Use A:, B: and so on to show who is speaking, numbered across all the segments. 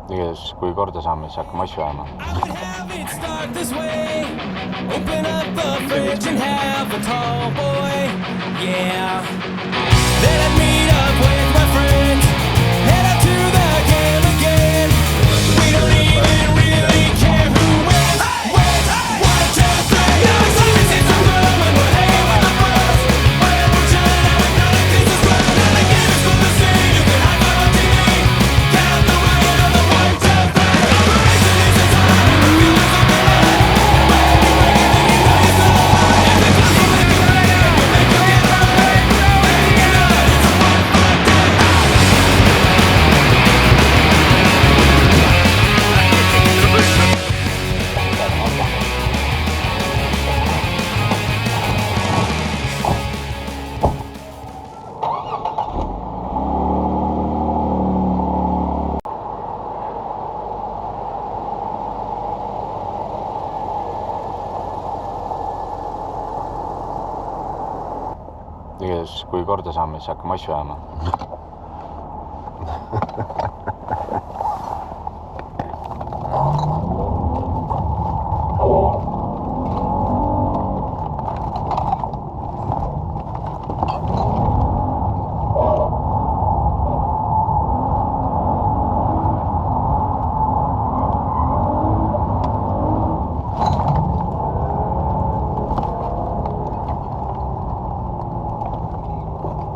A: Igatahes, kui korda saame, siis hakkame asju ajama. Igatahes, kui korda saame, siis hakkame asju ajama.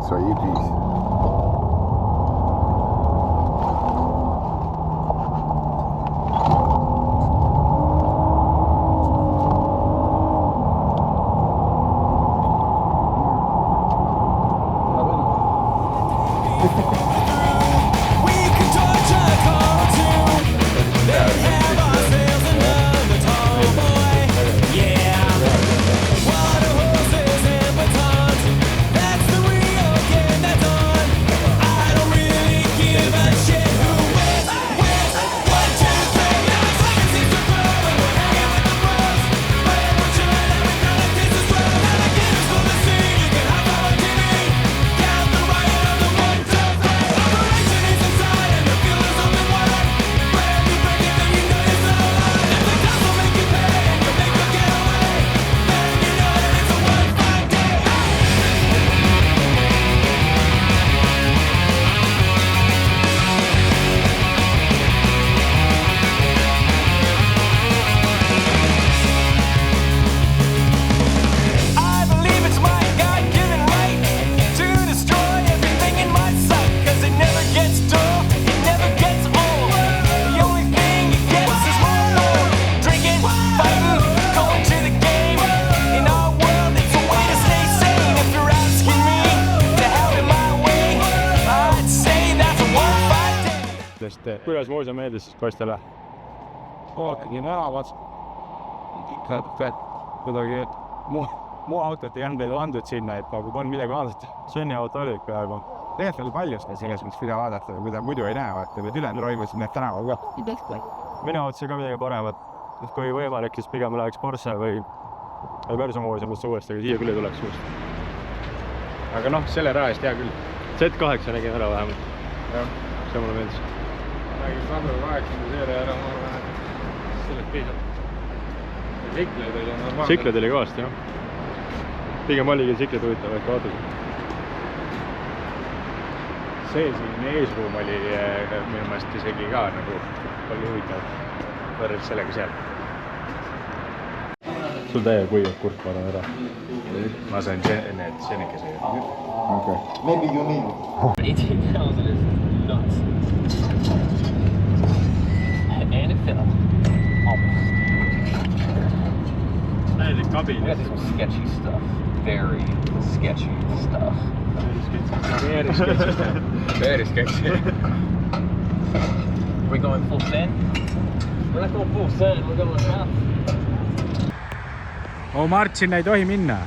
B: Заебись.
C: Kuidas muus on meeldis Kostjale?
D: Tegin ära, kuidagi muu autot ei olnud veel andnud sinna, et nagu on midagi vaadata.
C: Svenni auto oli ikka praegu.
D: Tegelikult oli palju selles mõttes video vaadata, kui ta muidu ei näe, vaata, või ülejäänud roimusid need tänaval ka.
C: Minu autos ka midagi paremat. Kui võimalik, siis pigem läheks Porsche või Versomuuseumisse uuesti, aga siia küll ei tuleks uuesti.
D: Aga noh, selle raha eest hea küll.
C: Z8 nägin ära vähemalt.
D: Jah.
C: See mulle meeldis.
D: Nägin Sandro 8. seeria ära, ma arvan, et sellest piisab. Sikled oli normaalne.
C: Sikled oli kõvasti, jah. Pigem oligi sikled huvitav, ehk vaatasin.
D: See siin eesruum oli minu meelest isegi ka nagu palju huvitav võrreldes sellega seal.
C: Sul täie kuivab kurk, ma arvan ära.
D: Ma sain need senikese.
B: Okay. Maybe you need
E: 18,000 is nuts. And it fell. Almost.
C: Täielik kabin.
E: We got some sketchy stuff. Very sketchy stuff.
D: Very sketchy.
E: We going full send? We're not going full send, we're going half.
D: Oh, Mart, sinna ei tohi minna.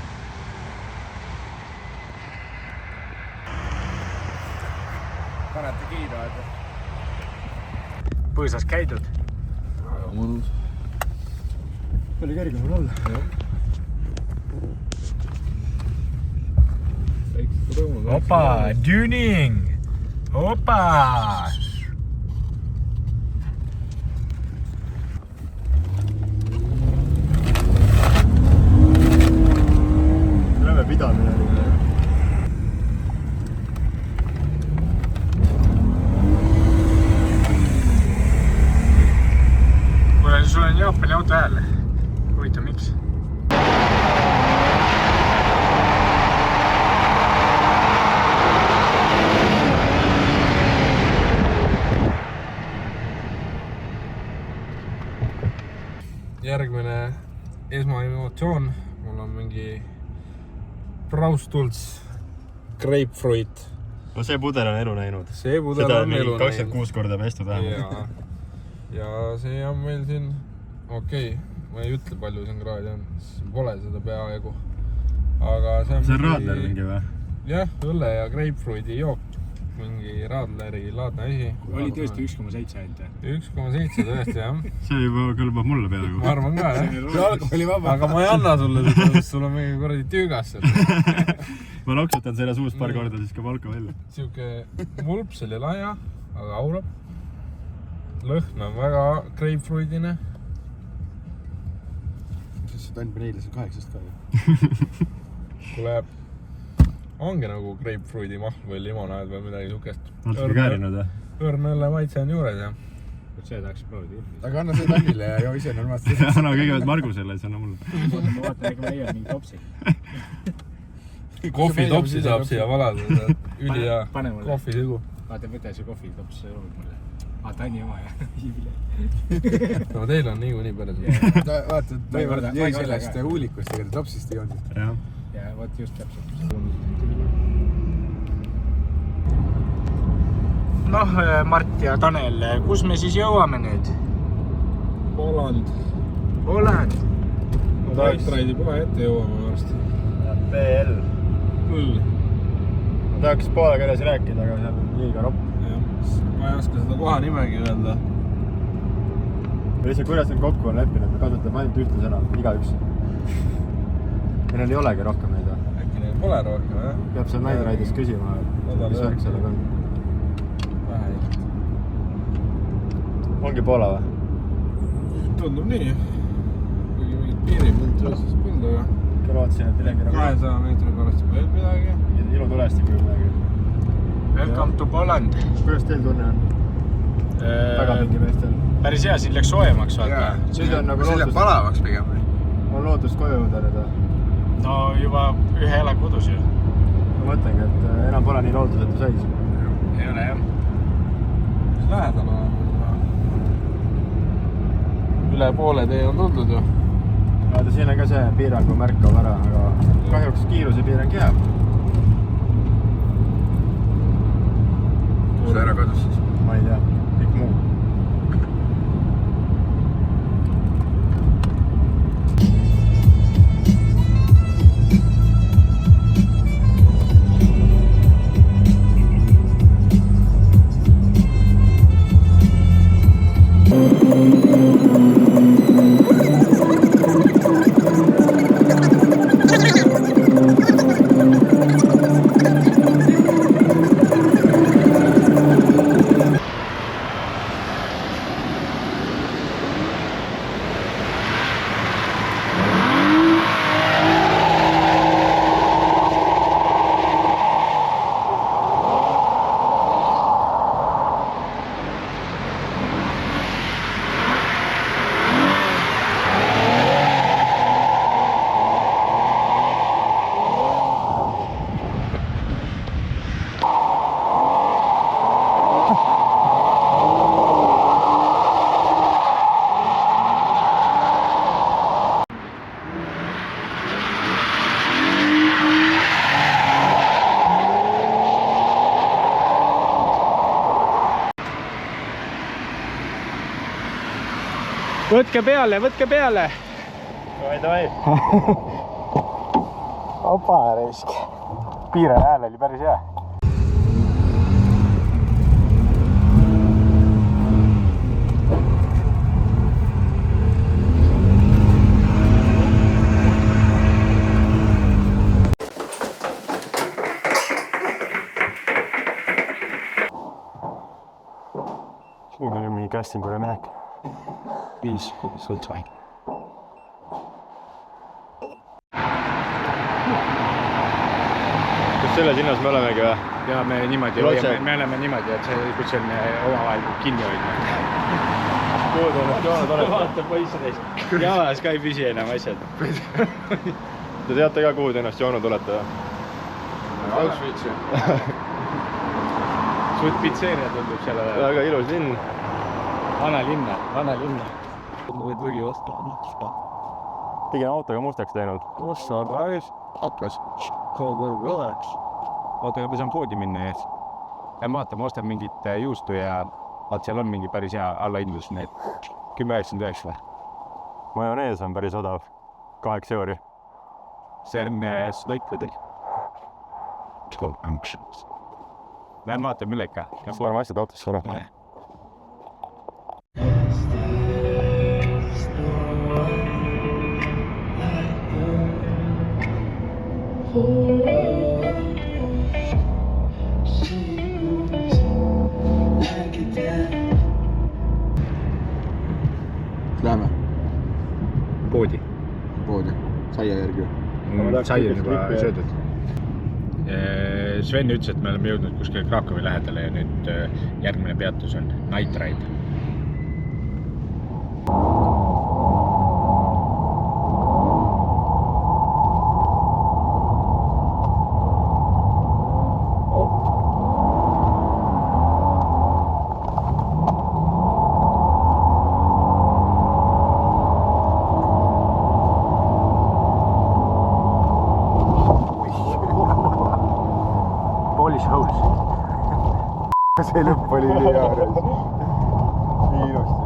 D: Panete kiirad. Põõsas käidud?
B: mõnus.
D: Oli kerge mul olla. Opa, tuning! Opa! on Jaapani auto hääl. Huvitav, miks?
F: Järgmine esmaemotsioon. Mul on mingi Braustults grapefruit.
C: No see pudel on elu näinud.
F: See pudel
C: seda
F: on elu
C: 26 korda pestud vähemalt.
F: Ja see on meil siin okei. Ma ei ütle palju siin kraadi on. Pole seda peaaegu. Aga see
C: on Radler mingi või?
F: Jah, õlle ja grapefruiti jook. Mingi Radleri laadne asi.
D: Oli tõesti 1,7 ainult.
F: 1,7 tõesti, jah.
C: See juba kõlbab mulle peaaegu.
F: Ma arvan ka, jah.
B: See alkoholi vaba.
F: Aga ma ei anna sulle seda, sest sul on mingi korradi tüügas seal.
C: Ma loksutan selle suus paar korda, siis ka palka välja.
F: Siuke mulps oli laia, aga aurab. Lõhn on väga grapefruitine.
B: Mis see Tann Neile seal 8 ka ju?
F: Kule, ongi nagu grapefruiti mahl või limonaad või midagi siukest.
C: Natuke käärinud või?
F: Õrnõlle maitse on juures, jah.
D: See tahaks proovida.
B: Aga anna see Tannile ja joo ise normaalselt.
C: Anna kõigepealt Margusele, siis anna mulle.
D: Ma vaatan, ega ma leian mingi topsi.
F: Kohvitopsi saab siia valada. Üli ja kohvisigu.
D: Vaata, võta see kohvitops roovib mulle. Tanni oma ja.
F: No teil on niikuinii peres.
B: Vaata, ta jõi sellest huulikust, ega ta topsist ei olnud.
D: Ja võt just täpselt. Noh, Mart ja Tanel, kus me siis jõuame nüüd?
F: Holland.
D: Holland.
F: Raid-raidi kohe ette jõuame varsti.
C: BL.
F: Küll.
C: Ma tahaks poole keeles rääkida, aga see on liiga ropp.
F: Ma ei oska seda koha nimegi öelda.
C: Lihtsalt kuidas nüüd kokku on leppinud, me kasutame ainult ühte sõna, igaüks. Ja neil ei olegi rohkem neid või?
F: Äkki neil pole rohkem, jah?
C: Peab seal Night-Ride'is küsima, mis värk sellega on.
F: Vähe ilmselt.
C: Ongi Poola või?
F: Tundub nii. Kuigi mingid piirimõnd tõustas pinda, aga
C: Ma vaatasin, et midagi
F: 200 meetri pärast juba ei midagi.
C: ilutulestik või midagi.
D: Welcome to Poland.
C: Kuidas teil tunne on? Tagapingi meestel.
D: Päris hea, siin läks soojemaks vaata.
C: Nüüd on nagu
B: See läheb palavaks pigem.
C: on lootust koju jõuda nüüd või?
D: No juba ühe elab kodus ju.
C: Ma mõtlengi, et enam pole nii lootusetu seis.
D: Ei ole jah.
F: Mis lähedal on? Üle poole tee on tuldud ju.
C: Vaata, siin on ka see piirangu märkav ära, aga kahjuks kiiruse piirang jääb.
B: See ära kadus siis.
C: Ma ei tea, kõik muu.
D: Võtke peale, võtke peale.
C: Davai. Opa, reisk. Piire hääl oli päris hea. Siin on mingi castingule minek. 5 sõltvaid. Kus selles hinnas me olemegi või?
D: Ja me oleme niimoodi, et see, kus on omavahel kinni hoidnud.
C: Kuhu te ennast joonud olete?
D: Vaata poissidest. Jalas ka ei püsi enam asjad.
C: Te teate ka, kuhu te ennast joonud olete?
F: Auschwitzi.
D: Suht pitseeria tundub selle
C: Väga ilus linn.
D: vana linna.
E: Võid võgi vastu.
C: Tegin autoga mustaks teinud.
E: Ossa päris hakkas. Kaugel oleks.
D: Oota, ma saan poodi minna ees. Ja vaata, ma ostan mingit juustu ja vaat seal on mingi päris hea allahindlus. Need 10,99 või?
C: Majonees on päris odav. 8 euri.
D: See on slõikudel. Lähen vaatan millega.
C: Paneme asjad autosse ära.
B: Lähme
D: Poodi.
B: saia järgi.
D: Sai on juba söödud. Sven ütles, et me oleme jõudnud kuskil Krakowi lähedale ja nüüd järgmine peatus on Night Ride.
B: See lõpp oli nii hea. Nii ilusti.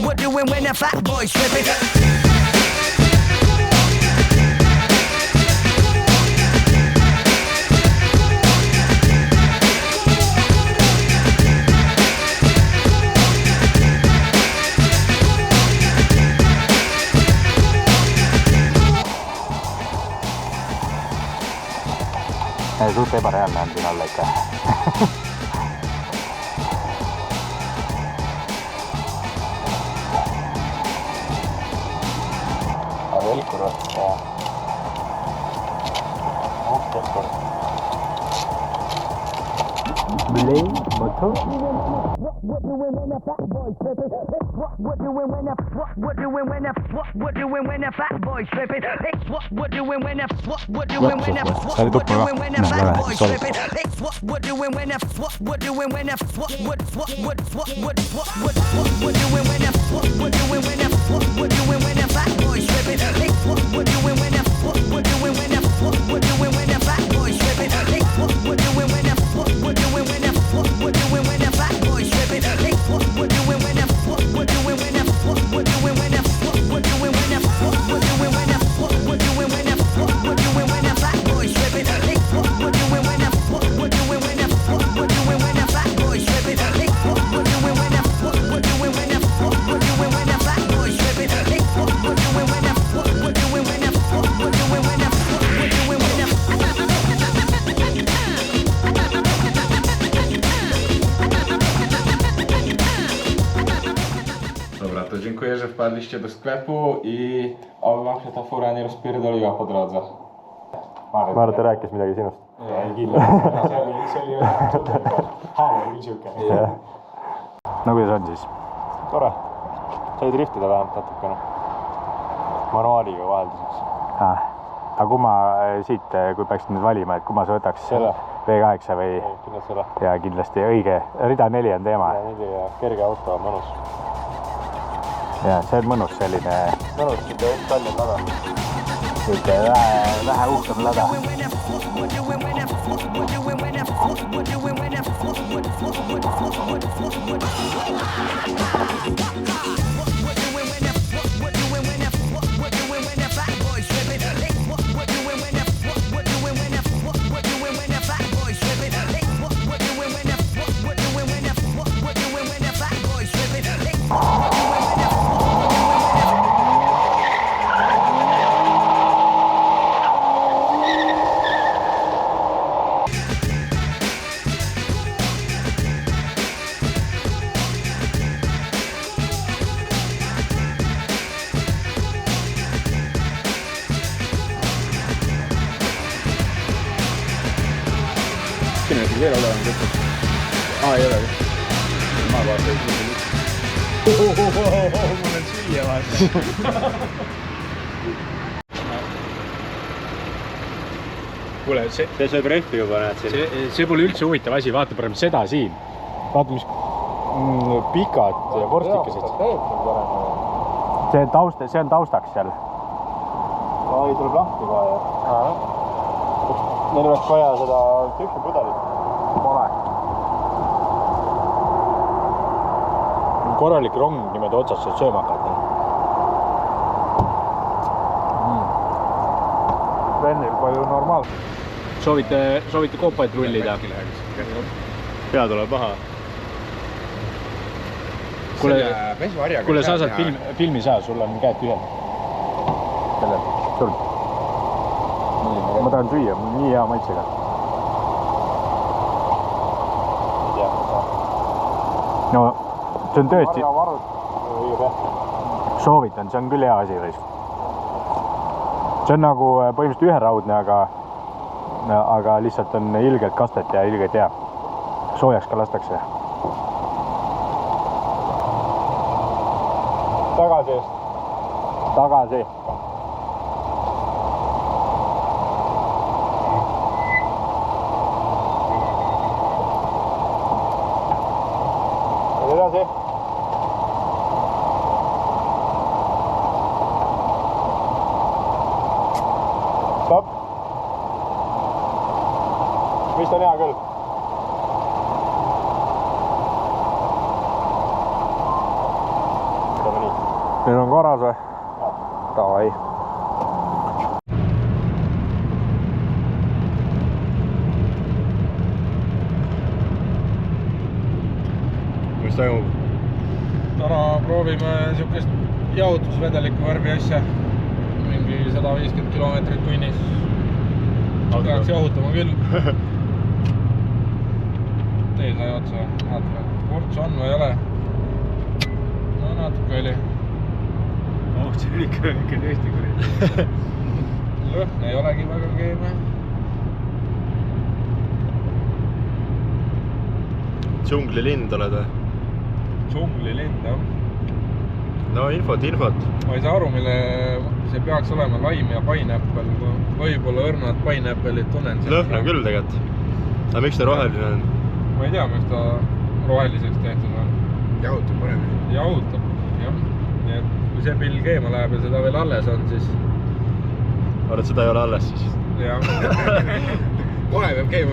G: What doing when the fat boys tripping?
A: Suht ebareaalne on siin olla ikka. Velkurot ja velkur. Blame motor.
G: What doing when the fat boys tripping? What doing when the what doing when the fat boys tripping? What doing when the what doing when the what doing when the fat boys tripping? What doing when the what doing when the what doing when the what doing when the what doing when the fat boys tripping? What doing when the what doing when the what doing when the fat boys tripping? What doing when the what doing when the what doing when the fat boys tripping? What doing when the what doing when the what doing when the what doing when the what doing when the what doing when the what doing when the fat boys tripping? What doing when the what doing when the what doing when the fat boys tripping? What doing when the what doing when the what doing when the fat boys tripping? What doing when the what doing when the what doing when the what doing when the
A: Dobra, to dziękuję, że wpadliście do sklepu i oby wam się ta fura nie rozpierdoliła po drodze.
C: Ma arvan, et ta rääkis midagi sinust.
A: Ei kindlasti, see oli hääl oli siuke.
C: No kuidas on siis? Tore. Sai driftida vähemalt natukene. Manuaaliga vahelduseks.
A: Aga kui ma siit, kui peaks nüüd valima, et kui ma sa võtaks
C: Selle.
A: V8 või...
C: Kindlasti selle.
A: Ja kindlasti õige, rida 4 on teema.
C: Rida 4 ja kerge auto on mõnus.
A: Ja see on mõnus selline...
C: Mõnus, siuke Tallinna lada.
A: Siuke vähe uhkem lada.
B: keele odavam kõik. Ei ole vist. Ma vaatan. Mul on süüa vaata.
C: kuule, see sööb rehvi juba, näed siin. See pole üldse huvitav asi, vaata parem seda siin. Vaata, mis pikad ja korstikesed. See on taustaks seal. Ai, tuleb lahti kohe. Neil oleks vaja seda tühja pudelit. Pole. Korralik rong niimoodi otsast saad sööma hakata. Vennil palju normaalselt. Soovite koopaid rullida? Pea tuleb maha. Kuule, sa saad filmi saa, sul on käed tühjad. Kellel? Sul? Ma tahan süüa, mul nii hea maitsega. No, see on tõesti... Soovitan, see on küll hea asi. See on nagu põhimõtteliselt üheraudne, aga lihtsalt on ilgelt kastet ja ilgelt hea. Soojaks ka lastakse. Tagasi. Edasi. Stopp. Vist on hea küll. Nüüd on korras või? Davai. Mis toimub?
F: Täna proovime niisugust jahutusvedeliku värvi asja. Mingi 150 kilomeetrit tunnis. Peaks jahutama küll. Tee sai otsa. Ports on või ei ole? No natuke oli.
C: See on ikka tõesti kuri.
F: Lõhn ei olegi väga keeme.
C: Džunglilind oled või?
F: Džunglilind, jah.
C: No infot.
F: Ma ei saa aru, mille see peaks olema laim ja pineapple. Võib-olla õrnad pineapple'id tunnen.
C: Lõhn on küll tegelikult. Aga miks ta roheline on?
F: Ma ei tea, miks ta roheliseks tehtud on.
B: Jahutab paremini.
F: Jahutab, jah. Nii et kui see pill keema läheb ja seda veel alles on, siis...
C: Arvad, seda ei ole alles siis?
F: Jah.
B: Kohe peab keema.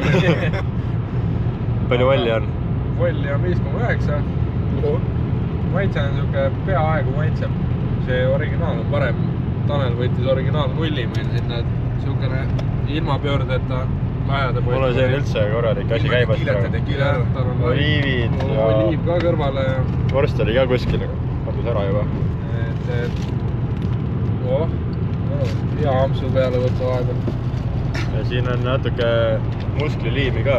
C: Palju valli on?
F: Valli on 5,9. Maitse on niisugune peaaegu maitseb. See originaal on parem. Tanel võttis originaal nulli meil sinna, et niisugune ilmapöördeta mähjade poistu.
C: Mul on see üldse korralik asi käibas praegu. Oliivid ja...
F: Oliiv ka kõrvale.
C: Vorst oli ka kuskil, kadus ära juba.
F: Hea ampsu peale võtta vahepeal.
C: Ja siin on natuke muskliliimi ka.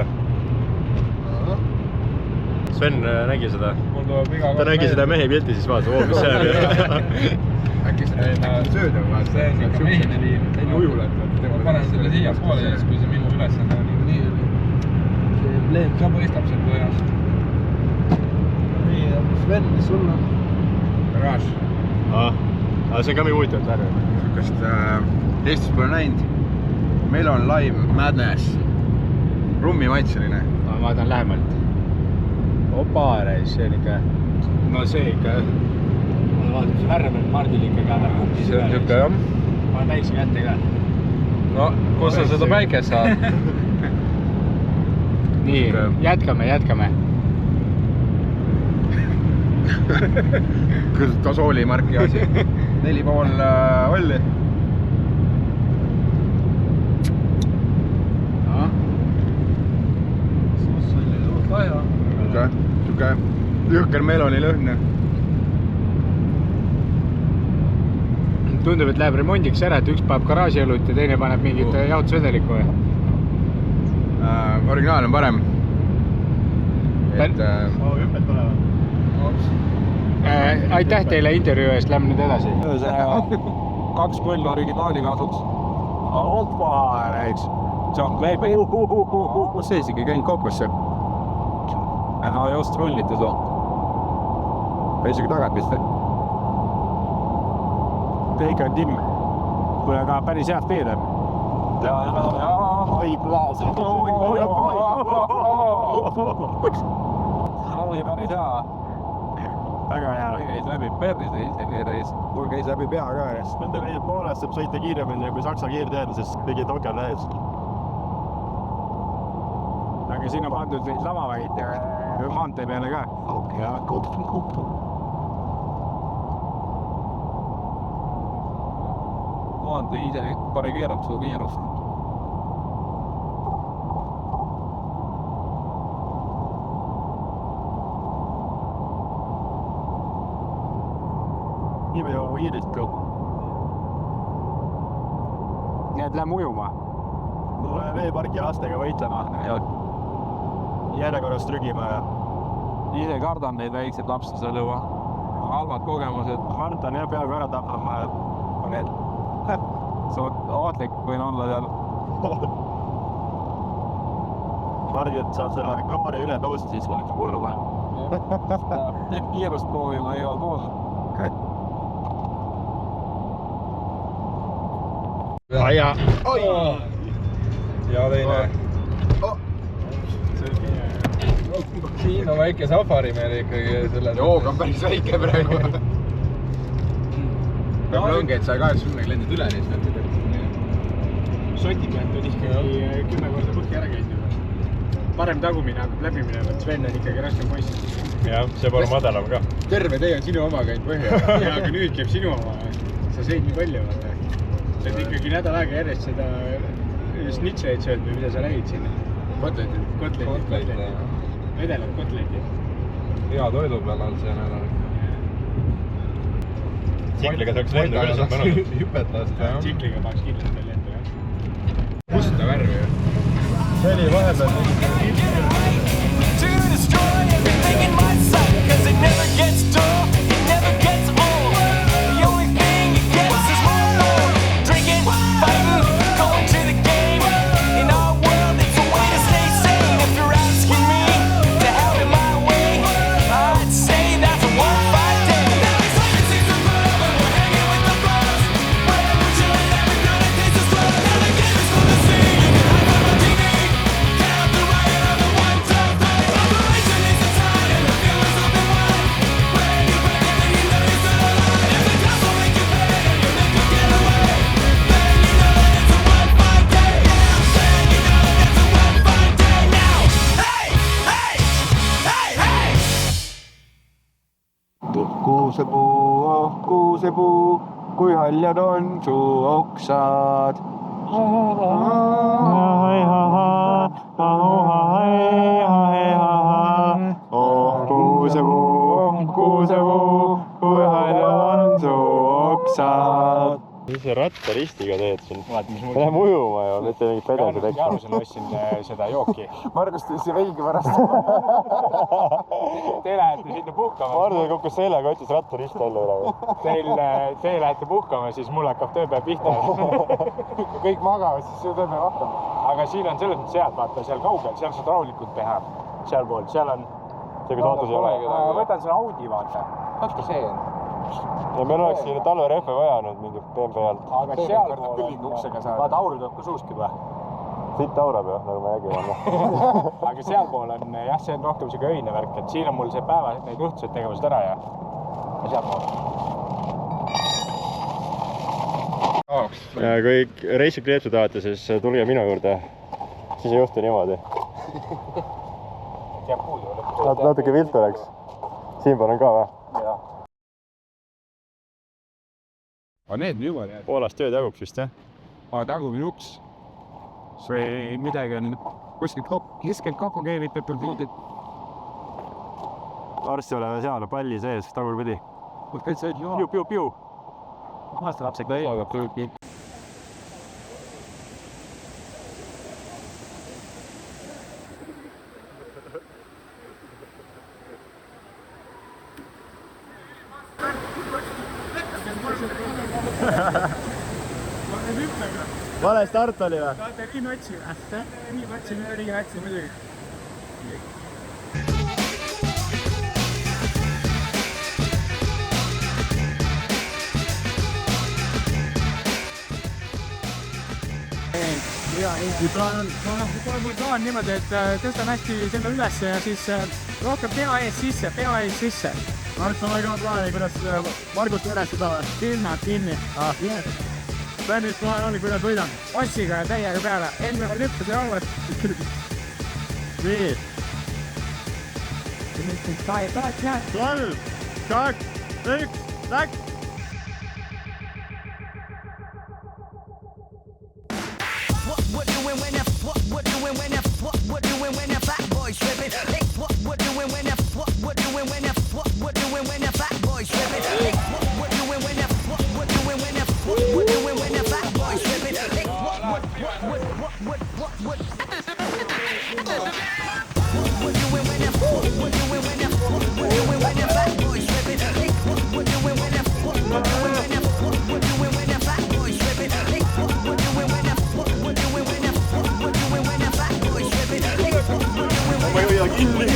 C: Sven nägi seda. Ta nägi seda mehe pilti, siis vaata, mis see on.
B: Äkki sööd on vaata.
F: See on ikka mehine liim.
B: See on ujulad.
F: Ma panen selle siia poole siis, kui see minu ülesanne on nii oli. See pleem ka paistab seal põhjas. Nii, Sven, mis sul on?
B: Garage.
C: Aga see on ka mingi huvitavat värvi.
B: Sükast Eestis pole näinud. Meil on Lime Madness. Rummi maitseline.
C: Ma vaatan lähemalt. Opa, see on ikka... No see ikka... Ma vaatan, see värv on Mardil ikka ka väga.
F: See on niisugune, jah.
C: Ma olen päikse kätte ka.
F: No, kus sa seda päikest saad?
C: Nii, jätkame.
B: Küll Gasooli marki asi. 4,5 olli. Siuke jõhker meloni lõhn.
C: Tundub, et läheb remondiks ära, et üks paneb garaažiõlut ja teine paneb mingit jahutusvedelikku või?
B: Originaal on parem.
C: Hüpped tulevad. Aitäh teile intervjuu eest, lähme nüüd edasi.
F: 2 0 originaali kasuks.
C: Opa, näiks.
D: Ma see isegi käinud kaupas seal. Just rullite soo. Või isegi tagant vist. Teika on timm. Kui aga päris head teed on. Oi, klaas. Oli päris hea. Väga hea. Käis läbi perris. Mul käis läbi pea ka. Nende meie poolest saab sõita kiiremini kui Saksa kiirteed, sest tegi tokel tähes. Aga siin on pandud neid lamavaid maantee peale ka. Maantee ise korrigeerab su kiirust. Nii palju kiirist kõu. Nii et lähme ujuma. Mul veeparki lastega võitlema. Järjekorras trügime. Ise kardan neid väikseid lapsi seal juba. Halvad kogemused. Kardan ja peaaegu ära tapama. Ootlik võin olla seal. Mardi, et saab selle kaari üle tõusta, siis oleks hulluga. Kiirust proovima ei ole pool. Ja teine. Siin on väike safari meil ikkagi selle... Joog on päris väike praegu. Peab lõngeid 180 lendid üle neist. Šotikant on ikkagi 10 korda põhja ära käinud. Parem tagumine hakkab läbi minema, et Sven on ikkagi raskem poiss.
C: Jah, see pole madalam ka.
D: Terve tee on sinu oma käinud põhja. Ja, aga nüüd käib sinu oma. Sa sõid nii palju. Sa oled ikkagi nädal aega järjest seda snitšleid sööd või mida sa räägid siin? Kotleid. Vedelad kotleid.
F: Hea toidu peal on see nädal.
C: Tsikliga saaks lendu küll saab mõnus.
F: Hüpetast, jah.
C: Tsikliga tahaks kindlasti veel lendu, jah.
D: Musta värvi ju.
F: See oli vahepeal
G: To destroy everything in my sight, 'cause it never gets dull, it never gets old. The only thing it gets is more. Drinking, fighting, going to the game. In our world, it's a way to stay sane. If you're asking me to have it my way, I'd say that's a 1-5 day. Now it's like it seems to forever, we're hanging with the bros. Whatever chilling, every night it tastes as well. Now the game is for the sea, you can hide from the TV. Get out the riot on the 1-2-3. Operation is inside and the feeling's open wide. Ready, then you know you're still alive. If the cops will make you pay and you make you get away, then you know that it's a 1-5 day. Then you know that it's a 1-5 day now. Hey, hey, hey, hey.
D: Kuusepuu, kui haljad on su oksad. Kuusepuu, kui haljad on su oksad.
C: Mis see rattaristiga teed siin? Lähme ujuma ju, mitte mingit pedasi tekki.
D: Jaanusel ostsin seda jooki.
B: Margus tõesti veigi pärast.
D: Te lähete sinna puhkama.
C: Mardu kukkus seljaga, otis rattarist välja üle.
D: Te lähete puhkama, siis mul hakkab tööpäev pihta.
B: Kui kõik magavad, siis see tõmbe hakkab.
D: Aga siin on selles mõttes head, vaata seal kaugel, seal saad rahulikult teha. Seal pool, seal on...
C: See, kus autos ei ole.
D: Ma võtan selle Audi, vaata.
B: Vaata see on.
C: Ja meil oleks siin talverehve vaja nüüd mingit BMW alt.
D: Aga seal pool on... Vaata, auru tuleb ka suuski või?
C: Siit aurab ju, nagu me nägime.
D: Aga seal pool on, jah, see on rohkem siuke öine värk, et siin on mul see päeva neid õhtused tegevused ära ja seal pool.
C: Ja kui reisikleepsu tahate, siis tulge minu juurde. Siis ei juhtu niimoodi.
D: Jääb puudu.
C: Natuke viltu läks. Siinpool on ka või?
D: Jah.
B: Aga need on juba need.
C: Poolast tööd jaguks vist, jah?
B: Aga tagumine uks. See midagi on kuskilt keskelt kokku keevitatud.
C: Varsti oleme seal palli sees, tagurpidi. Piu.
D: Aasta lapsega ei ole püüki.
C: vale start oli või?
D: Vaata Riigimatsi muidugi. Mul plaan niimoodi, et tõstan hästi selle üles ja siis rohkem pea ees sisse.
C: Marks, on väga plaani, kuidas Margust üles seda või?
D: Silmad kinni.
C: Plaanis plaan oli, kuidas võidan?
D: Ossiga ja täiega peale. Enne ma lüppasin auvast.
C: Nii.
D: 3,
C: 2, 1, läks!
G: What doing when the fat boy stripping? What doing when the fat boy stripping? What doing when the fat boy stripping? What doing when the fat boy stripping?
C: Ma ei hoia kinni.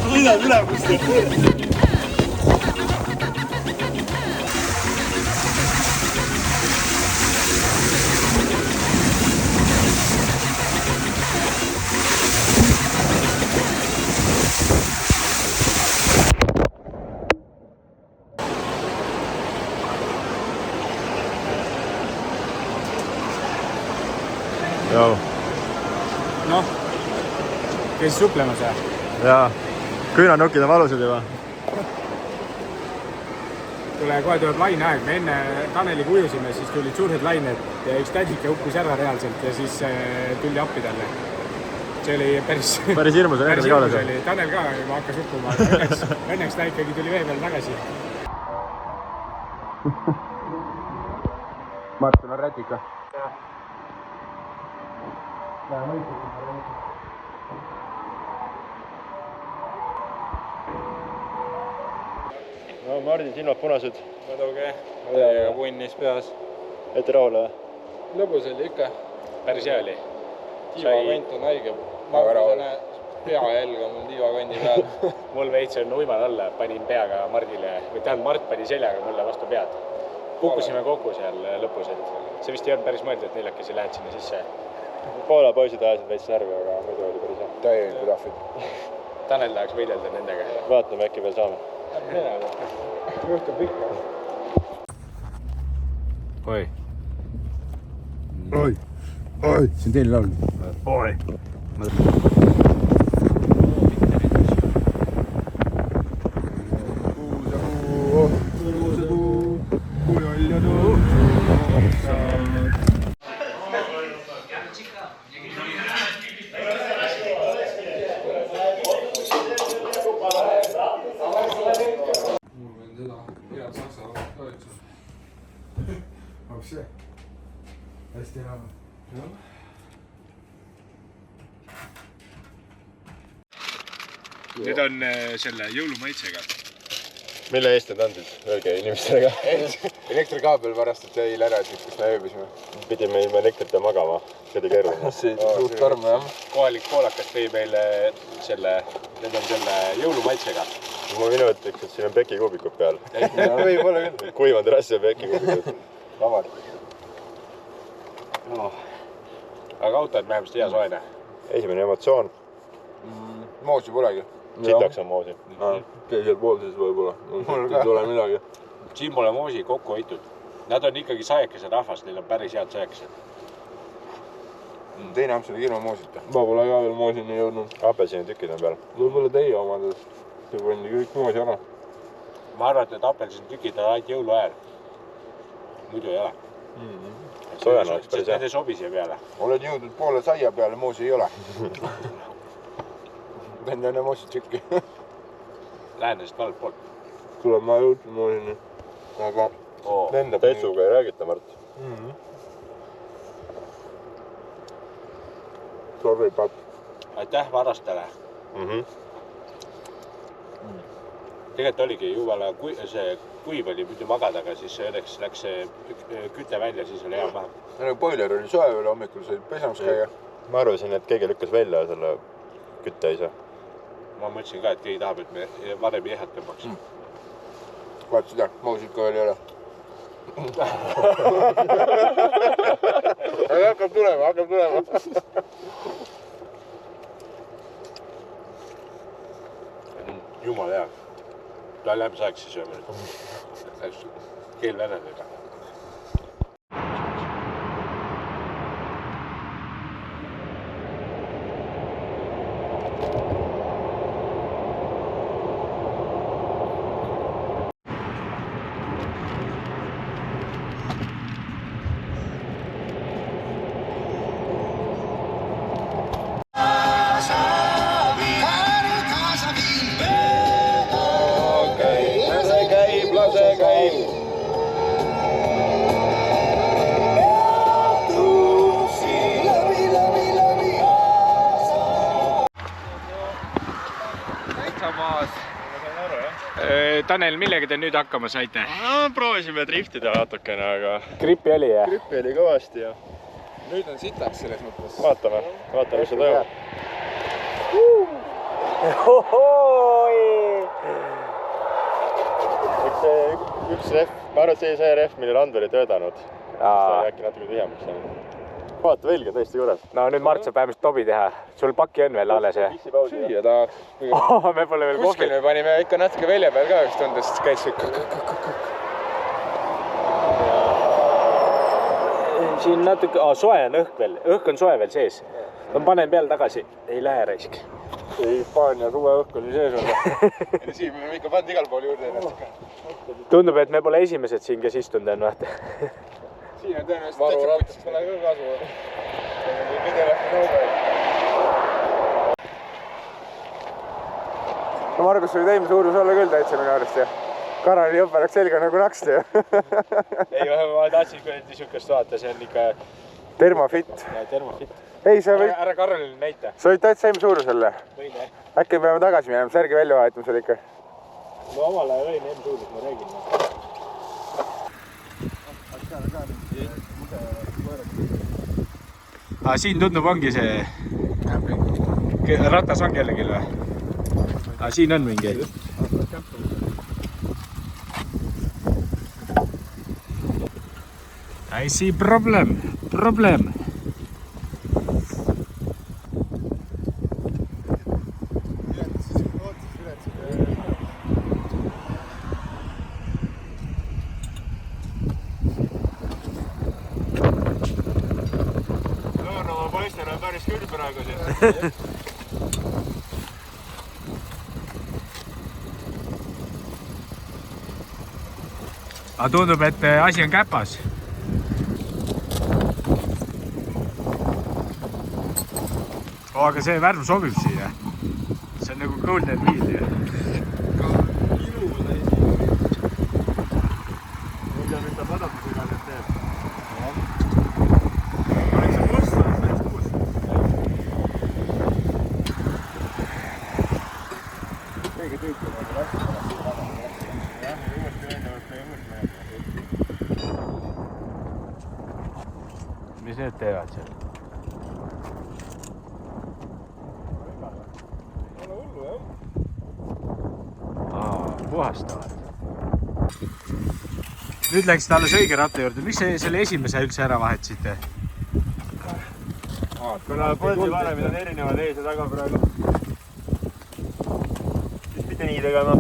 C: Sõidan üle kuskil. Joo.
D: Noh, käis suplemas või?
C: Jaa. Küünanukid on valusad juba.
D: Kohe tuleb laineaeg. Me enne Taneliga ujusime, siis tulid suured lained ja üks tädike uppis ära reaalselt ja siis tuldi appi talle. See oli päris
C: hirmus oli endale kaoles.
D: Tanel ka juba hakkas uppuma, aga õnneks ta ikkagi tuli vee peal tagasi.
B: Martin on rätika.
C: No Mardin, silmad punased.
F: Muidugi, täiega punnis peas.
C: Ette rahule või?
F: Lõbus oli ikka.
D: Päris hea oli.
F: Tiivakant on haige. Pea jälg on mul tiivakondi peal.
D: Mul veits on uimal alla, panin peaga Mardile, või tähendab Mart pani seljaga mulle vastu pead. Kukkusime kokku seal lõpus, et see vist ei olnud päris mõeldud, et neljakesi lähed sinna sisse.
C: Poola poisid ajasid veits närvi, aga muidu oli päris hea.
B: Täielikult rahvid.
D: Tanel tahaks võidelda nendega.
C: Vaatame, äkki veel saame.
F: Juhtub ikka.
C: Oi.
B: Oi. Oi. See on teine laul.
C: Oi.
B: Hästi hea.
D: Need on selle jõulumaitsega.
C: Mille eest need on siis? Öelge inimestele ka.
B: Elektrikaabel varastati eile ära, et kus me ööbisime.
C: Pidime ilma elektrita magama. See oli keeruline.
B: Suurt torm, jah.
D: Kohalik poolakas tõi meile need on selle jõulumaitsega.
C: Ma minu ütleks, et siin on pekikuubikud peal.
B: Võib-olla küll.
C: Kuivanud rassi ja pekikuubikud.
B: Vabad.
D: Aga auto on vähemasti hea soene.
C: Esimene emotsioon.
B: Moosi polegi.
C: Sitaks on moosi.
F: Teisel pool siis võib-olla. Ei tule midagi.
D: Siin pole moosi kokku hoitud. Nad on ikkagi sajakesed rahvas, neil on päris head sajakesed.
B: Teine amps oli ilma moosita.
F: Ma pole ka veel moosini jõudnud.
C: Apelsinitükid on peal.
F: Võib-olla teie omadest. See pandi kõik moosi ära.
D: Ma arvan, et apelsintükid on ainult jõuluajal. Muidu ei ole.
C: Sojana oleks päris hea.
D: Need ei sobi siia peale.
B: Olen jõudnud poole saia peale, moosi ei ole. Tän enne mossi tšikki.
E: Lähenesid valelt poolt.
B: Kuule, ma jõudsin sinna. Aga lendab.
H: Tetsuga ei räägita, Mart.
B: Sorry, pap.
E: Aitäh varastele. Tegelikult oligi jumala, see kuiv oli muidu magada, aga siis õnneks läks see küte välja, siis oli hea maha.
B: Boiler oli soe üle hommikul, sai pesamas käia.
H: Ma arvasin, et keegi lükkas välja selle kütte ei saa.
E: Ma mõtlesin ka, et keegi tahab, et me varem jääd tõmbaks.
B: Vaat seda, muusid ka veel ei ole. Aga hakkab tulema.
E: Jumal hea. Lähme saeks siis sööme nüüd. Keel venedega.
D: Tanel, millega te nüüd hakkama saite?
H: Proovisime driftida natukene, aga
C: Gripi oli ja?
H: gripi oli kõvasti ja
B: Nüüd on sitaks selles mõttes.
H: vaatame, mis see toimub. Üks rehv, ma arvan, et see rehv, mille Rand oli töötanud. Sai äkki natuke tihemaks saanud. Vaata, velge tõesti juures.
C: No nüüd Mart saab vähemalt tobi teha. Sul pakki on veel alles ja?
B: Süüa tahaks.
C: Me pole veel kohvi.
B: Kuskil me panime ikka natuke välja peal ka üks tundes, siis käis see
C: Siin natuke, soe on õhk veel, õhk on soe veel sees. Ma panen peale tagasi, ei lähe raisk.
B: Hispaania suve õhk oli sees olnud. Siin me oleme ikka pannud igal pool juurde ennast.
C: Tundub, et me pole esimesed siin, kes istunud on, vaata.
B: Siin on tõenäoliselt varurattast pole ka kasu. No Margus oli teine suurus olla küll täitsa minu arust ja Karali jõppe läks selga nagu naksti ju.
C: Ei, ma tahtsin küll niisugust vaata, see on ikka
B: Termofit.
C: termofit.
B: Ei, sa võid,
C: Ära Karolile näita.
B: sa võid täitsa seim suurusele.
C: Võin, jah?
B: Äkki peame tagasi minema, särgi välja vahetamisel ikka.
C: No omal ajal võin M-suurus, ma räägin. Siin tundub ongi see ratas on kellelgi või? Siin on mingi. I see problem.
H: Ma paistan on päris küll praegu siin.
C: Aga tundub, et asi on käpas. Aga see värv sobib siia. See on nagu golden wheel ju. Mis need teevad seal? Puhastavad. Nüüd läksid alles õige ratta juurde. Miks selle esimese üldse ära vahetasite?
H: Kuna põldi vanemid on erinevad ees ja taga praegu. Siis mitte nii tegema.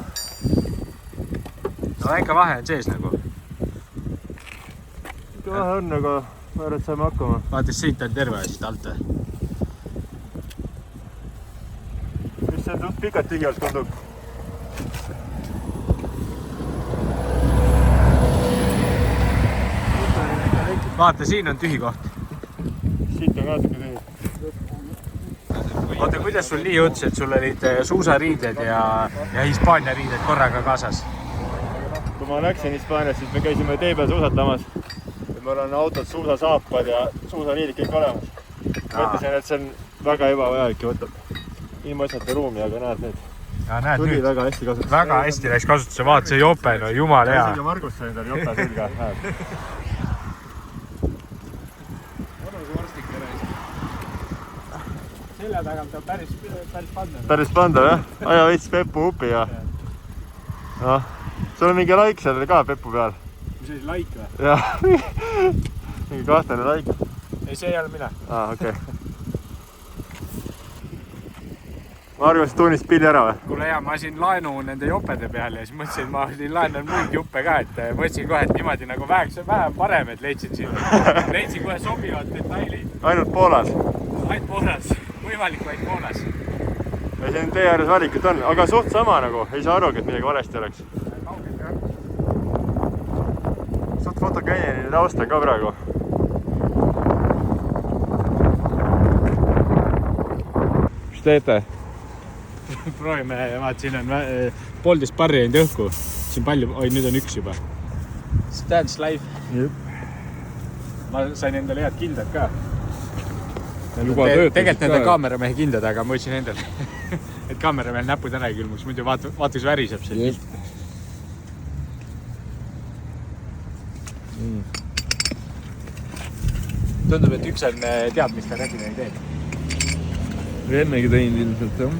C: No väike vahe on sees nagu.
H: Ikka vahe on, aga ma arvan, et saame hakkama.
C: Vaatas siit on terve siit alt või?
H: Mis see suht pikalt tingivalt tundub?
C: Vaata, siin on tühi koht.
H: Siit on natuke tühi.
C: oota, kuidas sul nii juhtus, et sul olid suusariided ja Hispaania riided korraga kaasas?
H: Kui ma läksin Hispaanias, siis me käisime tee peal suusatamas. Meil on autod, suusasaapad ja suusariidid kõik olemas. Mõtlesin, et see on väga ebavajalik ja võtab ilmaasjate ruumi, aga näed nüüd.
C: Ja näed
H: tuli
C: nüüd.
H: väga hästi kasutusse.
C: Väga hästi läks kasutusse, vaat see jope, no jumal hea.
H: Isegi Margus sai endale jope selga.
C: Selja tagant on päris pandav.
H: Päris pandav, jah? Aja veits Peppu upi ja... No, sul on mingi laik seal ka Peppu peal.
C: Mis oli laik või?
H: Jah, mingi kahtlane laik.
C: Ei, see ei ole mina.
H: Okei. Margus tuunis pilli ära või?
C: Kuule hea, ma siin laenu nende jopede peale ja siis mõtlesin, et ma laenan muid juppe ka, et mõtlesin kohe, et niimoodi nagu vähem parem, et leidsin kohe sobivad detailid.
H: Ainult Poolas?
C: Ainult Poolas, võimalik vaid Poolas.
H: Ja siin tee ääres valikut on, aga suht sama nagu, ei saa arugi, et midagi valesti oleks. Suht fotokäinjani taust on ka praegu. Mis teete?
C: Proovime, vaat siin on 1,5 barri jäänud õhku. Siin palju, oi nüüd on 1 juba. Stands live.
H: Jep.
C: Ma sain endale head kindad ka.
F: Tegelikult
C: nende kaameramehe kindad, aga ma võtsin endale, et kaameramehel näpud ära ei külmuks, muidu vaata, kus väriseb see pilt. Tundub, et üks on teab, mis ta nägine ei tee.
F: Ennegi teinud ilmselt, jah.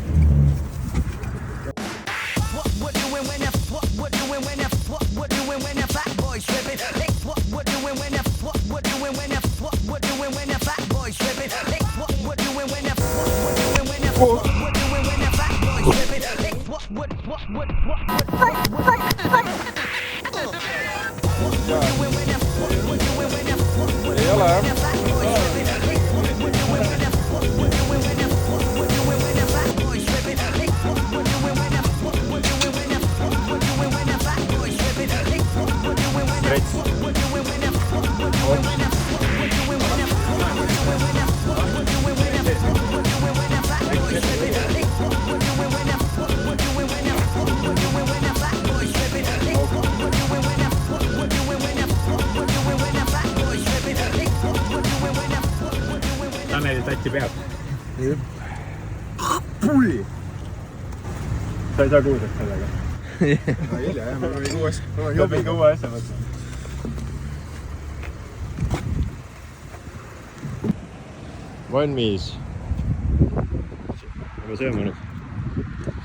F: Ei ole, jah.
C: Taneli tatti peab.
H: Pulli! Sa ei saa kuulsaks sellega.
F: Hilja, jah, ma võin uue asja.
H: Ma jobi ka uue asja mõtlen. Valmis. Aga sööma nüüd.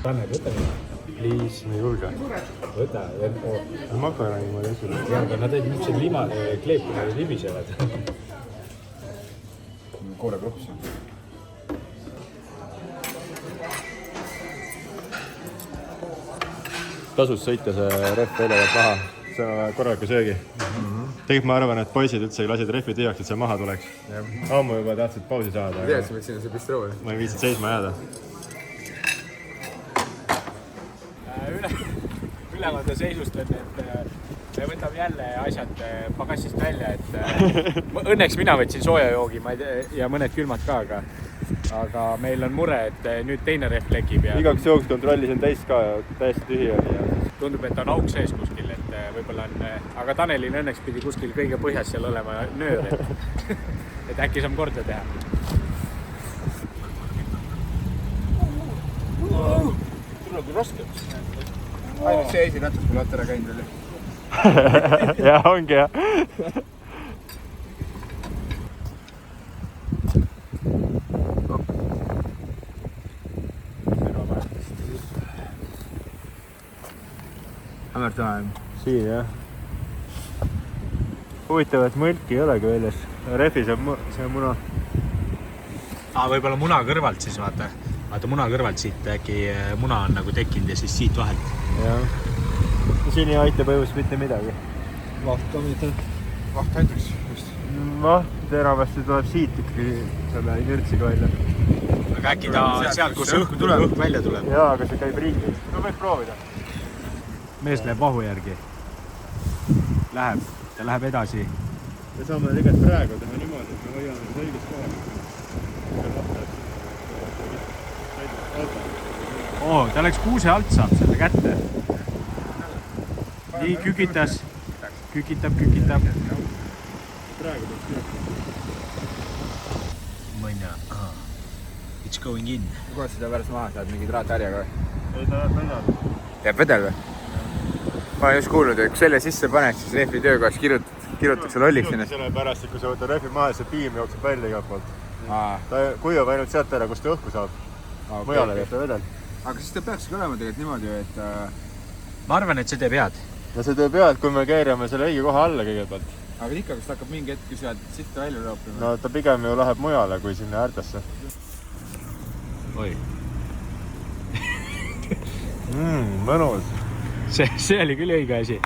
C: Tanel, võta nüüd.
H: Please, ma ei julge.
C: Võta.
H: Makaroni ma ei usu.
C: Ja, aga nad olid nüüd siin kleepkonnad libisevad.
F: Koorekrops.
H: Tasus sõita see rehv väljavalt maha. See on korraliku söögi. Tegelikult ma arvan, et poisid üldse lasid rehvi tühjaks, et see maha tuleks. Ammu juba tahtsid pausi saada.
F: Tead, sa võid sinna see bistroo, jah?
H: Ma ei viitsid seisma jääda.
C: Ülevaade seisust on, et me võtame jälle asjad pagassist välja, et õnneks mina võtsin soojajoogi ja mõned külmad ka, aga meil on mure, et nüüd teine rehv lekib ja
H: Igaks jooks kontrollisin täis ka ja täiesti tühi oli.
C: tundub, et on auk sees kuskil, et võib-olla on, aga Tanelil õnneks pidi kuskil kõige põhjas seal olema nöör, et äkki saame korda teha.
F: Tuleb küll raske. Ainult see esiratas mul olete ära käinud oli.
H: Jah, ongi jah.
F: Hammer time.
H: Siin jah. Huvitavat mõlki ei olegi väljas. Rehvis on see muna.
C: Võib-olla muna kõrvalt siis vaata muna kõrvalt siit äkki muna on nagu tekkinud ja siis siit vahelt.
H: Jah. Siin ei aita põhjus mitte midagi.
F: Vaht ka mitte. Vaht aitaks just.
H: Vaht enamasti tuleb siit ikkagi selle inertsiga välja.
C: Aga äkki ta sealt, kus õhk välja tuleb.
H: Jaa, aga see käib ringi. No võiks proovida.
C: Mees läheb vahu järgi. Ta läheb edasi.
H: Me saame tegelikult praegu teha niimoodi, et me hoiame õigest kohal.
C: oo, ta läks kuuse alt, saab selle kätte. Nii, kükitas. Kükitab. Praegu peaks mõnna. It's going in.
B: Kuidas seda pärast maha saad, mingi traatharjaga?
H: Ei, ta jääb vedel.
B: Jääb vedel või? Ma olen just kuulnud, et kui selle sisse paned, siis rehvi töökohas kirjutakse lolliks sinna.
H: Sellepärast, et kui sa võtad rehvi maha, see piim jookseb välja igalt poolt. Ta kuivab ainult sealt ära, kus ta õhku saab. Mujale jääb ta vedel.
B: Aga siis ta peakski olema tegelikult niimoodi, et
C: ma arvan, et see teeb head.
H: Ja see teeb head, kui me keerame selle õige koha alla kõigepealt.
B: aga ikka, kas ta hakkab mingi hetk sealt sitta välja loopima?
H: No ta pigem ju läheb mujale kui sinna äärtesse.
C: Oi.
H: Mõnus.
C: See oli küll õige asi.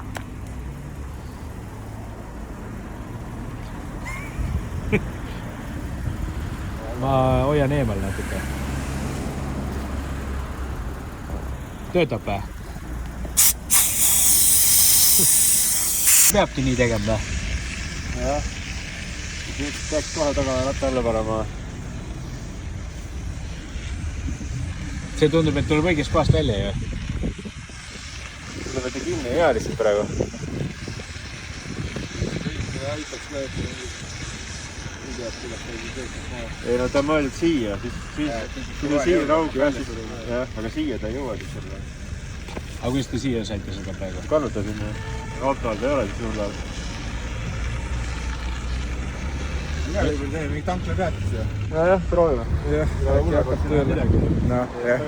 C: Ma hoian eemal natuke. Töötab või? Peabki nii tegema või?
H: Jah. Peaks kohe taga ratta alla panema.
C: See tundub, et tuleb õigest kohast välja ju.
H: Seda võite kinni ei jää lihtsalt praegu. Ei no ta on mõeldud siia, siis on siia raugi, aga siia ta ei jõua siis selle.
C: Aga kuidas te siia saite seda praegu?
H: Kannutasin ju. Autol ta ei ole siis juurde all.
B: Igal juhul teeme mingi tankla peatus ju.
H: Jah, proovime.
B: Jah, hakkab tööle. No, jah.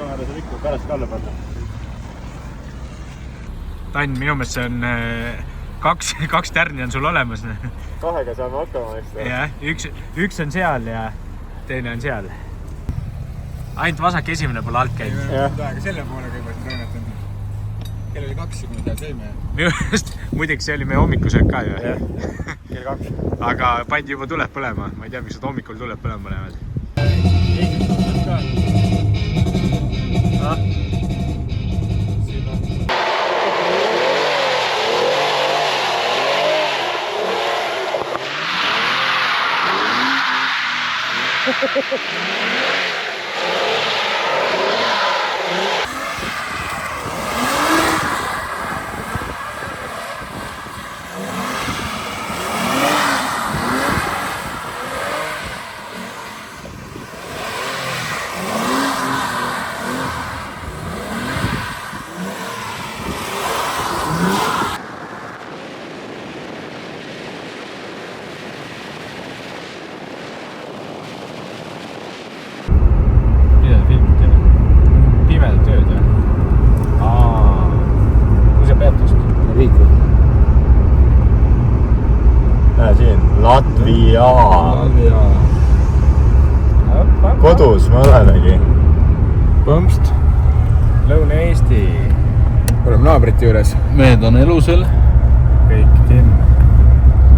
H: Pärast ka alla panna.
C: Tann, minu meelest see on kaks tärni on sul olemas.
H: Kahega saame hakkama, eks ta?
C: Jah, üks on seal ja teine on seal. Ainult vasak esimene pole alt käinud.
B: Aga selle poole kõigepealt toimetan. Kell oli 2, kui me seal sõime.
C: Minu meelest, muideks see oli meie hommikusöök ka ju.
H: Kell 2.
C: Aga pandi juba tuleb põlema. Ma ei tea, miks nad hommikul tuleb põlema panevad.
H: Latvia. Kodus me olemegi.
C: Põmst. Lõuna-Eesti.
B: Oleme naabrite juures.
C: Mehed on elusel. Kõik Tim.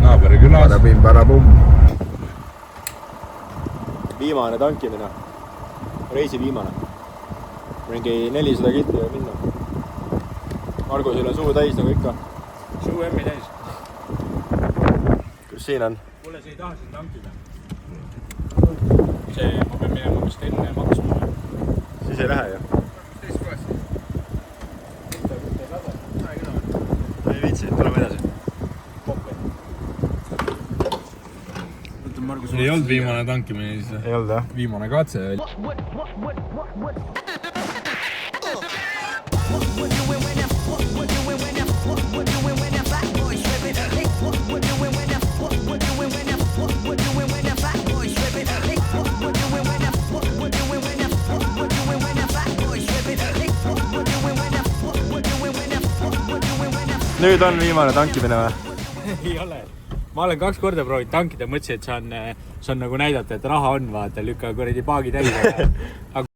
B: Naabri külas. Parabim, parabum.
H: Viimane tankimine. Reisi viimane. Mingi 400 kilti ja minna. Margusil on suu täis nagu ikka.
C: Suu emmi täis.
H: Kus siin on?
C: Mulle see ei taha siin tankida. See, ma pean minema vist enne maksma.
H: Siis ei lähe ju.
B: Teist kohast.
H: Ei viitsi, tuleme edasi.
F: Ei olnud viimane tankimine siis.
H: Ei olnud jah?
F: Viimane katse oli.
H: Nüüd on viimane tankimine või?
C: Ei ole. Ma olen 2 korda proovinud tankida, mõtlesin, et saan nagu näidata, et raha on, vaata, lükka kuradi paagi täis. Aga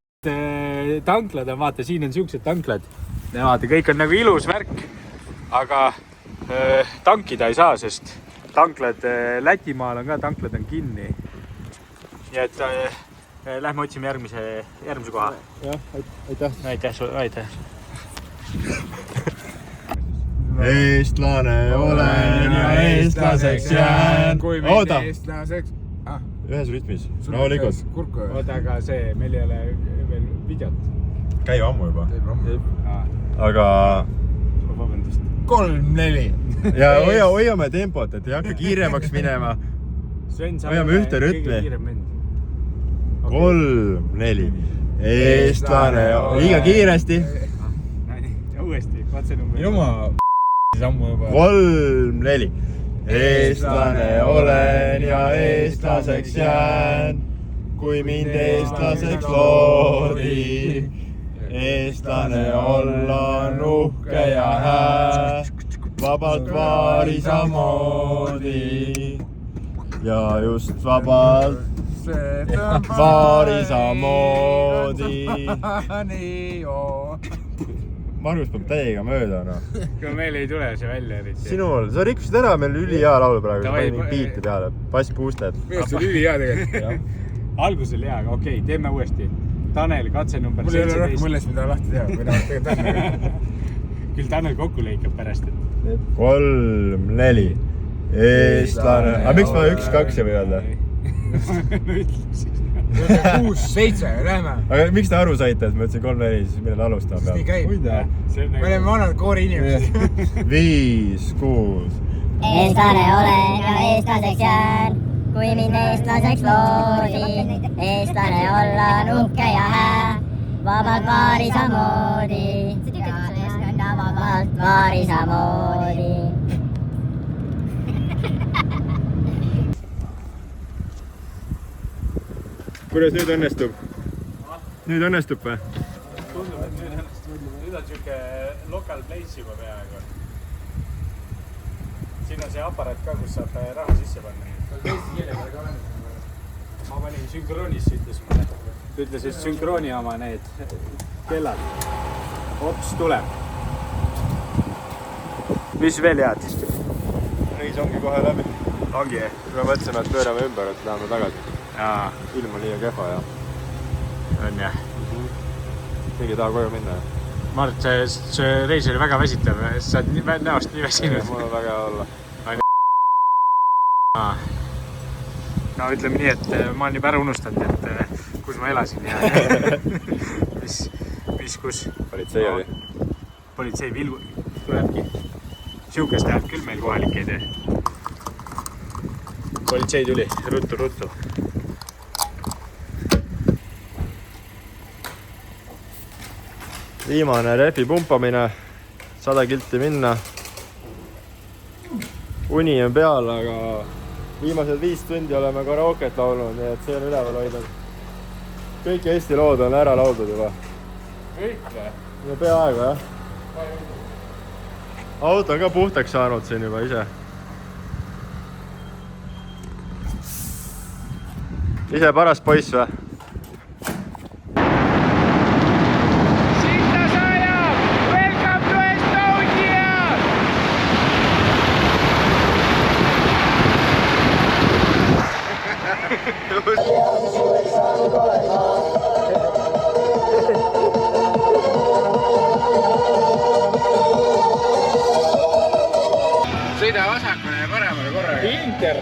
C: tanklad on, vaata, siin on siuksed tanklad. Ja vaata, kõik on nagu ilus värk, aga tankida ei saa, sest tanklad, Lätimaal on ka, tanklad on kinni. Nii et lähme otsime järgmise koha.
H: Jah, aitäh.
C: Aitäh.
H: Eestlane olen ja eestlaseks jään. Oota!
B: Eestlaseks.
H: Ühes rütmis. Rahulikult.
B: Kurku.
C: Oota, aga see, meil ei ole veel videot.
B: käib ammu juba. Aga
D: 3-4.
B: ja hoiame tempot, et ei hakka kiiremaks minema. Hoiame ühte rütmi. 3-4. Eestlane. Liiga kiiresti.
C: Uuesti, katsenumber.
D: Juma sammu juba.
B: 3-4. Eestlane olen ja eestlaseks jään, kui mind eestlaseks loodi. Eestlane olla nuhke ja hää, vabalt vaari samoodi. Ja just vabalt vaari samoodi. Margus peab täiega mööda, noh.
C: Kui meil ei tule see välja eriti.
B: Sinul, sa rikkusid ära meil ülihea laul praegu, sa panid mingi biiti peale, bassboosted.
D: Meest oli ülihea tegelikult.
C: Algusel hea, aga okei, teeme uuesti. Tanel, katse number 17.
D: Mul ei ole rohkem mõllest, mida lahti teha, või noh, tegelikult
C: Küll Tanel kokku lõikab pärast, et
B: 3-4. Eestlane. Aga miks ma 1-2 ei või öelda?
C: no ütle siis.
D: 6-7, lähme.
B: Aga miks te aru saite, et ma ütlesin 3-4, siis millal alustama peab?
D: Nii käib. Me oleme vanad koori inimesed.
B: 5-6.
I: Eestlane olen ja eestlaseks jään, kui mind eestlaseks loodi. Eestlane olla nuhke ja hää, vabalt vaari samoodi. Vabalt vaari samoodi.
B: Kuidas nüüd õnnestub? Nüüd õnnestub või?
C: Tundub, et nüüd õnnestub. Nüüd on siuke local place juba peaaegu. Siin on see aparaat ka, kus saab raha sisse panna. Ma panin sünkroonis, ütles mulle. Ta ütles, et sünkrooni oma need kellad. Ops tuleb. Mis veel head?
B: Reis ongi kohe läbi. Ongi. Me mõtlesime, et pöörame ümber, et läheme tagasi.
C: Jaa.
B: Ilm on liiga kehva ja
C: On jah.
B: keegi ei taha koju minna.
C: Mart, see reis oli väga väsitav. Sa oled näost nii väsinud.
B: Mul on väga hea olla.
C: No ütleme nii, et ma olen juba ära unustanud, et kus ma elasin ja mis kus.
B: Politsei oli.
C: Politsei vilgu tulebki. Siukest häält küll meil kohalik ei tee. Politsei tuli, ruttu.
B: Viimane rehvi pumpamine, 100 kilti minna. Uni on peal, aga viimased 5 tundi oleme karaoket laulnud, nii et see on üleval hoidnud. Kõik Eesti lood on ära lauldud juba.
C: Kõik või?
B: No peaaegu jah. Auto on ka puhtaks saanud siin juba ise. Ise paras poiss või?
C: Sinna sajab! Welcome to Estonia!
D: Sõida vasakule ja paremale korraga.
C: Winter!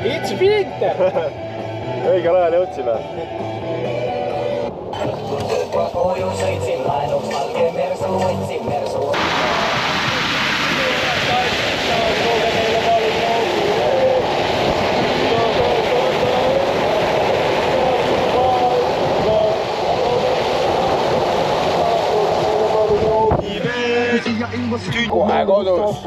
C: It's winter!
B: Õigel ajal jõudsime.
G: Koju sõitsin laenuks valge mersu, võtsin mersu.
B: Kohe kodus.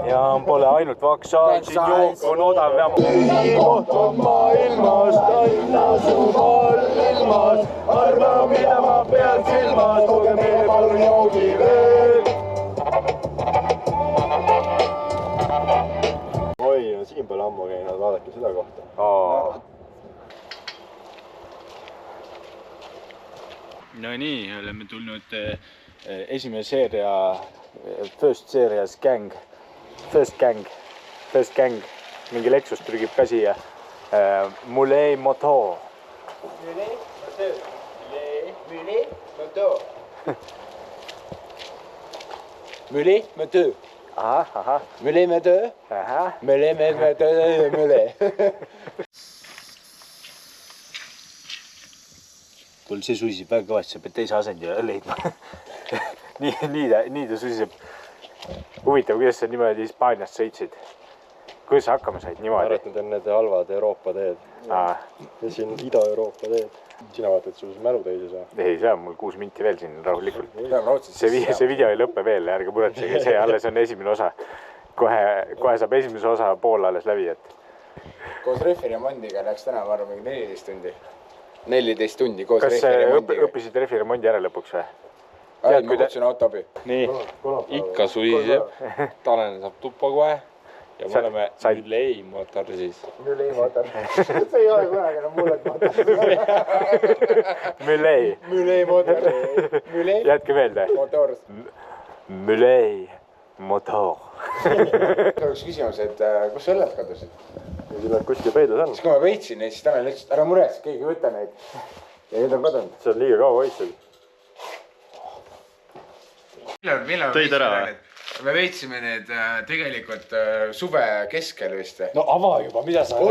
E: Ja pole ainult vaksal, siin jook on odav ja
B: Koht on maailmas, Tallinna su all ilmas. Arva, mida ma pean silmas, tooge meile palun joogi veel. Oi, no siin pole ammu käinud, vaadake seda kohta.
C: No nii, oleme tulnud esimene seeria, first gang, mingi Lexus trügib ka siia. Muley Moto.
B: Muley Moto.
C: Ahah.
B: Muley Moto. Muley Moto. Muley.
E: kuule, see susiseb väga kõvasti, sa pead teise asendi leidma. nii ta susiseb. Huvitav, kuidas sa niimoodi Hispaaniast sõitsid? Kuidas sa hakkama said niimoodi?
H: Ma arvan, et need on need halvad Euroopa teed. Ja siin Ida-Euroopa teed. Sina vaatad, sul mälu täis ei saa.
C: Ei, see on mul 6 minti veel siin rahulikult. See video ei lõppe veel, ärge muretsege, see alles on esimene osa. Kohe saab esimese osa pool alles läbi, et...
D: Koos refiremondiga läks täna, ma arvan, 14 tundi. 14 tundi koos
C: refiremondiga.
D: refiremondiga.
C: Kas õppisid refiremondi ära lõpuks või?
D: Ma kutsun auto abi.
F: Nii, ikka suiseb. Tanel saab tuppa kohe. Ja me oleme Mülei motor siis.
D: Mülei motor. See ei ole kunagi enam mullet motor.
C: Mülei.
D: Mülei motor. Mülei
C: Jätke meelde.
D: motor.
C: Mülei motor.
D: Üks küsimus, et kus sa õlled kadusid?
H: Siin on kuskil peidus on.
D: Siis kui ma veitsin neid, siis Tanel ütles, et ära mureks, keegi võtta neid. Ja nüüd on kadunud.
H: See on liiga kaua hoidsid. Tõid ära või?
D: Me veitsime need tegelikult suve keskel vist.
E: No ava juba, mida sa
D: Me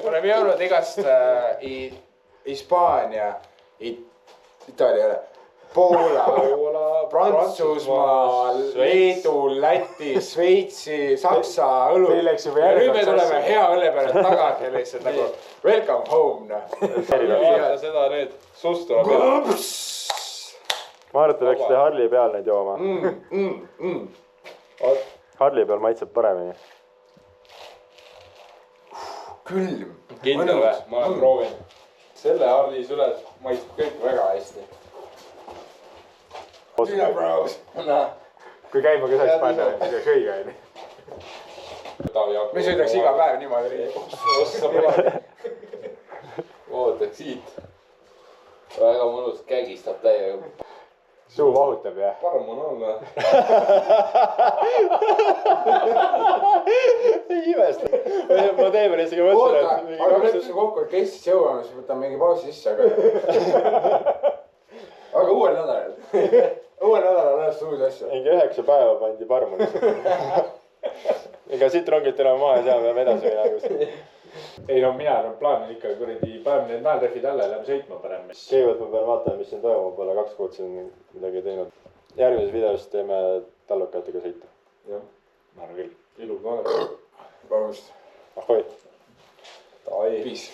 D: oleme jõudnud igast Hispaania, Itaalia, Poola, Prantsusmaa, Leedu, Läti, Šveitsi, Saksa õlu. Ja nüüd me tuleme hea õlle peale tagasi lihtsalt nagu welcome home.
F: Vaata seda need sustura peale.
H: Ma arvan, et te läksite Harli peal neid jooma. Harli peal maitseb paremini.
D: Külm.
F: Kindel või? Ma olen proovinud. Selle Harlis üles maitseb kõik väga hästi.
D: Sina praus.
C: Kui käima ka saaks panna, siis oleks õige oli.
D: Me sõidaks iga päev niimoodi.
F: Ootaks siit. Väga mõnus kägistab täiega.
C: Suu vahutab, jah?
F: Parem on olla.
H: Ei imesta. Ma teeme isegi mõtlen, et...
D: Aga leppisime kokku, et kes siis jõuame, siis võtame mingi pausi sisse, aga uuel nädalal. Uuel nädalal õnnest uusi asju.
H: Mingi 9 päeva pandi parmu. Ega siit rongit enam maha ei saa, me peame edasi minema.
C: Ei no mina plaanin ikka kuradi paneme need naelrehvid alla ja lähme sõitma parem.
H: Kõigepealt ma pean vaatama, mis siin toimub, pole 2 kuud siin midagi teinud. Järgmises videos teeme tallukatega sõita.
C: Jah, ma arvan küll.
F: Ilu ka.
D: Vabust.
H: Ahoi.
F: Ai.
D: Peace.